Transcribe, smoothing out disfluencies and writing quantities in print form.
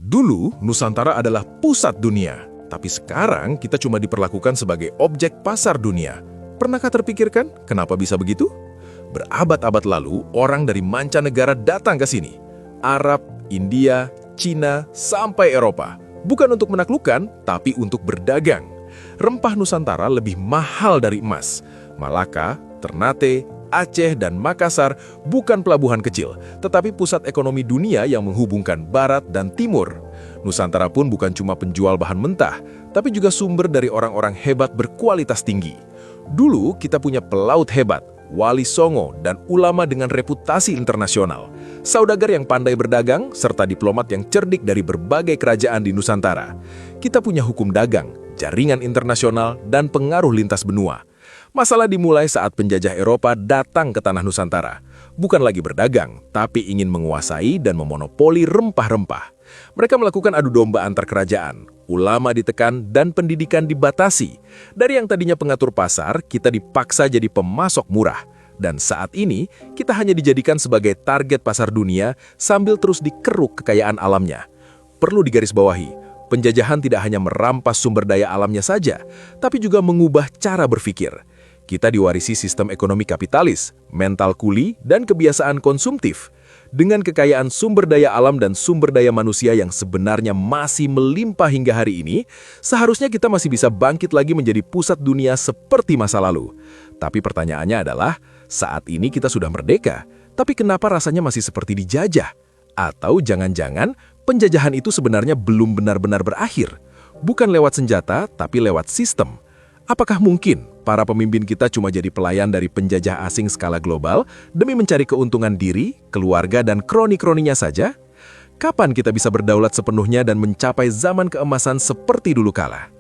Dulu, Nusantara adalah pusat dunia, tapi sekarang kita cuma diperlakukan sebagai objek pasar dunia. Pernahkah terpikirkan kenapa bisa begitu? Berabad-abad lalu, orang dari mancanegara datang ke sini. Arab, India, Cina, sampai Eropa. Bukan untuk menaklukkan, tapi untuk berdagang. Rempah Nusantara lebih mahal dari emas. Malaka, Ternate, Aceh, dan Makassar bukan pelabuhan kecil, tetapi pusat ekonomi dunia yang menghubungkan barat dan timur. Nusantara pun bukan cuma penjual bahan mentah, tapi juga sumber dari orang-orang hebat berkualitas tinggi. Dulu kita punya pelaut hebat, wali songo, dan ulama dengan reputasi internasional. Saudagar yang pandai berdagang, serta diplomat yang cerdik dari berbagai kerajaan di Nusantara. Kita punya hukum dagang, jaringan internasional, dan pengaruh lintas benua. Masalah dimulai saat penjajah Eropa datang ke tanah Nusantara. Bukan lagi berdagang, tapi ingin menguasai dan memonopoli rempah-rempah. Mereka melakukan adu domba antar kerajaan, ulama ditekan, dan pendidikan dibatasi. Dari yang tadinya pengatur pasar, kita dipaksa jadi pemasok murah. Dan saat ini, kita hanya dijadikan sebagai target pasar dunia sambil terus dikeruk kekayaan alamnya. Perlu digarisbawahi, penjajahan tidak hanya merampas sumber daya alamnya saja, tapi juga mengubah cara berpikir. Kita diwarisi sistem ekonomi kapitalis, mental kuli, dan kebiasaan konsumtif. Dengan kekayaan sumber daya alam dan sumber daya manusia yang sebenarnya masih melimpah hingga hari ini, seharusnya kita masih bisa bangkit lagi menjadi pusat dunia seperti masa lalu. Tapi pertanyaannya adalah, saat ini kita sudah merdeka, tapi kenapa rasanya masih seperti dijajah? Atau jangan-jangan penjajahan itu sebenarnya belum benar-benar berakhir? Bukan lewat senjata, tapi lewat sistem. Apakah mungkin para pemimpin kita cuma jadi pelayan dari penjajah asing skala global demi mencari keuntungan diri, keluarga, dan kroni-kroninya saja? Kapan kita bisa berdaulat sepenuhnya dan mencapai zaman keemasan seperti dulu kala?